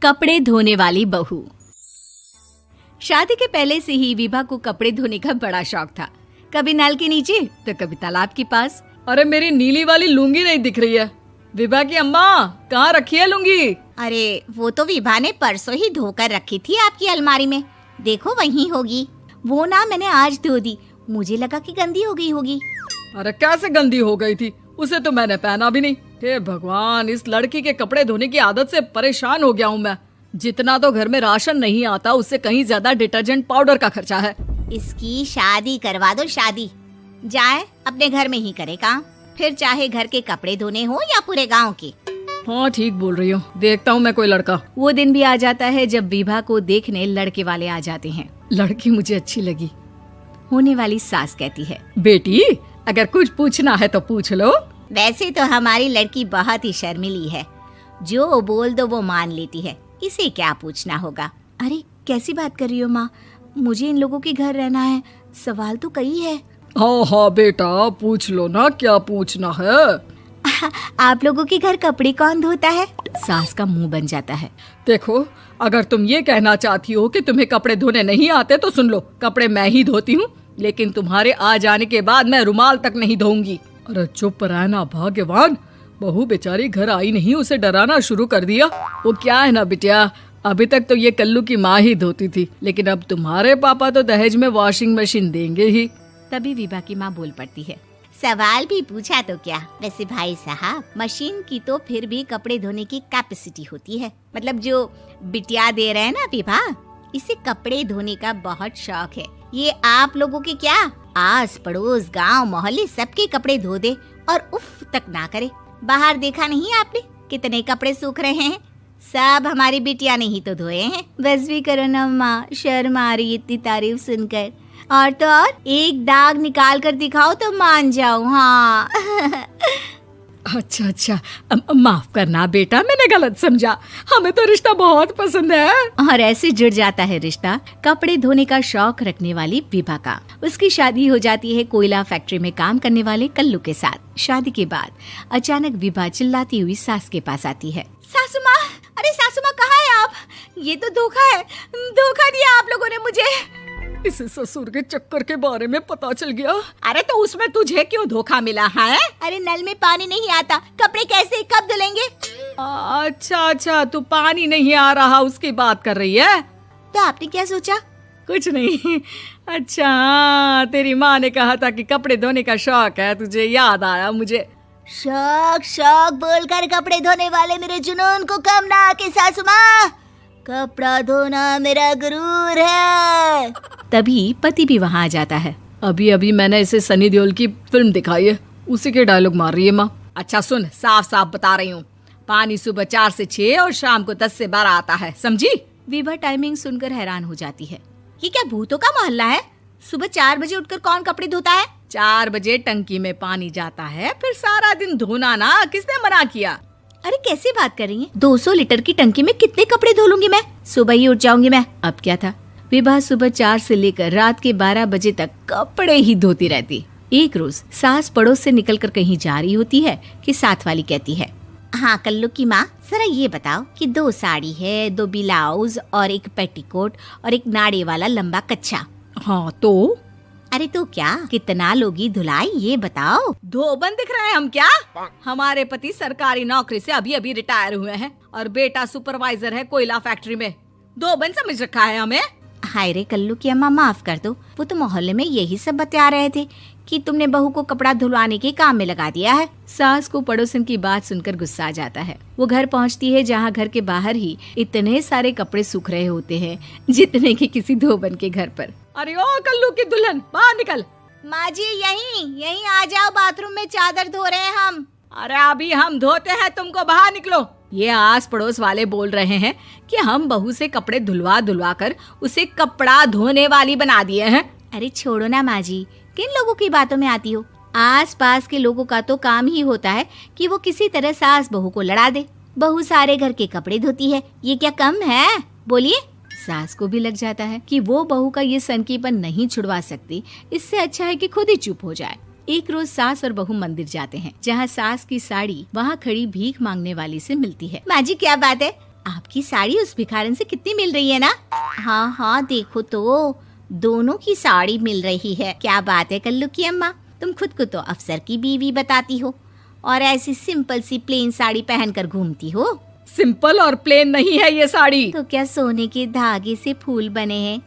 कपड़े धोने वाली बहू। शादी के पहले से ही विभा को कपड़े धोने का बड़ा शौक था। कभी नल के नीचे तो कभी तालाब के पास। अरे मेरी नीली वाली लुंगी नहीं दिख रही है। विभा की अम्मा, कहाँ रखी है लुंगी? अरे वो तो विभा ने परसों ही धोकर रखी थी आपकी अलमारी में, देखो वहीं होगी। वो ना मैंने आज धो दी, मुझे लगा कि गंदी हो गई होगी। अरे कैसे गंदी हो गई थी? उसे तो मैंने पहना भी नहीं। हे भगवान, इस लड़की के कपड़े धोने की आदत से परेशान हो गया हूँ मैं। जितना तो घर में राशन नहीं आता, उससे कहीं ज्यादा डिटर्जेंट पाउडर का खर्चा है। इसकी शादी करवा दो, शादी जाए अपने घर में ही करे काम, फिर चाहे घर के कपड़े धोने हो या पूरे गांव के। हाँ ठीक बोल रही हूँ, देखता हूँ मैं कोई लड़का। वो दिन भी आ जाता है जब विभा को देखने लड़के वाले आ जाते हैं। लड़की मुझे अच्छी लगी। होने वाली सास कहती है, बेटी अगर कुछ पूछना है तो पूछ लो। वैसे तो हमारी लड़की बहुत ही शर्मीली है, जो बोल दो वो मान लेती है, इसे क्या पूछना होगा। अरे कैसी बात कर रही हो माँ, मुझे इन लोगों के घर रहना है, सवाल तो कई है। हाँ हाँ बेटा, पूछ लो ना, क्या पूछना है। आप लोगों के घर कपड़े कौन धोता है? सास का मुंह बन जाता है। देखो, अगर तुम ये कहना चाहती हो कि तुम्हें कपड़े धोने नहीं आते तो सुन लो, कपड़े मैं ही धोती हूँ, लेकिन तुम्हारे आ जाने के बाद मैं रुमाल तक नहीं धोऊंगी। अरे चुप रहना भाग्यवान, बहू बेचारी घर आई नहीं, उसे डराना शुरू कर दिया। वो क्या है ना बिटिया, अभी तक तो ये कल्लू की माँ ही धोती थी, लेकिन अब तुम्हारे पापा तो दहेज में वॉशिंग मशीन देंगे ही। तभी विभा की माँ बोल पड़ती है, सवाल भी पूछा तो क्या। वैसे भाई साहब, मशीन की तो फिर भी कपड़े धोने की कैपेसिटी होती है। मतलब जो बिटिया दे रहे हैं ना विभा, इसे कपड़े धोने का बहुत शौक है। ये आप लोगों के क्या, आस पड़ोस गांव मोहल्ले सबके कपड़े धो दे और उफ तक ना करे। बाहर देखा नहीं आपने कितने कपड़े सूख रहे हैं? सब हमारी बिटिया ने ही तो धोए हैं। बस भी करो ना माँ, शर्म आ रही इतनी तारीफ सुनकर। और तो और एक दाग निकाल कर दिखाओ तो मान जाऊं। हाँ अच्छा, माफ करना बेटा, मैंने गलत समझा। हमें तो रिश्ता बहुत पसंद है। और ऐसे जुड़ जाता है रिश्ता कपड़े धोने का शौक रखने वाली विभा का। उसकी शादी हो जाती है कोयला फैक्ट्री में काम करने वाले कल्लू के साथ। शादी के बाद अचानक विभा चिल्लाती हुई सास के पास आती है। सासू माँ, अरे सासू माँ कहाँ है आप? ये तो धोखा है, धोखा दिया आप लोगों ने मुझे। इसे ससुर के चक्कर के बारे में पता चल गया। अरे तो उसमें तुझे क्यों धोखा मिला है? अरे नल में पानी नहीं आता, कपड़े कैसे कब धुलेंगे? अच्छा, तू पानी नहीं आ रहा उसकी बात कर रही है। तो आपने क्या सोचा? कुछ नहीं। अच्छा, तेरी माँ ने कहा था कि कपड़े धोने का शौक है तुझे, याद आया मुझे। शौक बोलकर कपड़े धोने वाले मेरे जुनून को कम ना आके सासू माँ, कपड़ा धोना मेरा गुरूर है। तभी पति भी वहाँ आ जाता है। अभी मैंने इसे सनी देओल की फिल्म दिखाई है, उसी के डायलॉग मार रही है माँ। अच्छा सुन, साफ साफ बता रही हूँ, पानी सुबह 4 से 6 और शाम को 10 से 12 आता है, समझी? विभा टाइमिंग सुनकर हैरान हो जाती है। ये क्या भूतों का मोहल्ला है? सुबह 4 बजे उठकर कौन कपड़े धोता है? 4 बजे टंकी में पानी जाता है, फिर सारा दिन धोना ना, किसने मना किया? अरे कैसी बात कर रही हैं? 200 लीटर की टंकी में कितने कपड़े धो लूंगी मैं? सुबह ही उठ जाऊंगी मैं। अब क्या था, विभा सुबह 4 से लेकर रात के 12 बजे तक कपड़े ही धोती रहती। एक रोज सास पड़ोस से निकलकर कहीं जा रही होती है कि साथ वाली कहती है, हाँ कल्लू की माँ, जरा ये बताओ कि 2 साड़ी है, 2 ब्लाउज और एक पेटीकोट और एक नाड़े वाला लंबा कच्छा। हाँ तो? अरे तो क्या, कितना लोगी धुलाई ये बताओ। धोबन दिख रहे हैं हम क्या? हमारे पति सरकारी नौकरी से अभी रिटायर हुए हैं और बेटा सुपरवाइजर है कोयला फैक्ट्री में। धोबन समझ रखा है हमें? हाय रे कल्लू की अम्मा, माफ कर दो, वो तो मोहल्ले में यही सब बता रहे थे कि तुमने बहू को कपड़ा धुलवाने के काम में लगा दिया है। सास को पड़ोसन की बात सुनकर गुस्सा आ जाता है। वो घर पहुंचती है जहां घर के बाहर ही इतने सारे कपड़े सूख रहे होते हैं जितने कि किसी धोबन के घर पर। अरे ओ कल्लू की दुल्हन, बाहर निकल। माँ जी यहीं आ जाओ, बाथरूम में चादर धो रहे हैं हम। अरे अभी हम धोते हैं, तुमको बाहर निकलो। ये आस पड़ोस वाले बोल रहे हैं कि हम बहू से कपड़े धुलवा कर उसे कपड़ा धोने वाली बना दिए हैं। अरे छोड़ो ना माँ जी, किन लोगों की बातों में आती हो? आस पास के लोगों का तो काम ही होता है कि वो किसी तरह सास बहू को लड़ा दे। बहू सारे घर के कपड़े धोती है, ये क्या कम है? बोलिए। सास को भी लग जाता है कि वो बहू का ये सनकीपन नहीं छुड़वा सकती, इससे अच्छा है कि खुद ही चुप हो जाए। एक रोज सास और बहू मंदिर जाते हैं, जहाँ सास की साड़ी वहाँ खड़ी भीख मांगने वाली से मिलती है। माँ जी क्या बात है, आपकी साड़ी उस भिखारन से कितनी मिल रही है ना? हाँ हाँ देखो तो, दोनों की साड़ी मिल रही है। क्या बात है कल्लू की अम्मा, तुम खुद को तो अफसर की बीवी बताती हो और ऐसी सिंपल सी प्लेन साड़ी पहनकर घूमती हो। सिंपल और प्लेन नहीं है ये साड़ी। तो क्या सोने के धागे से फूल बने हैं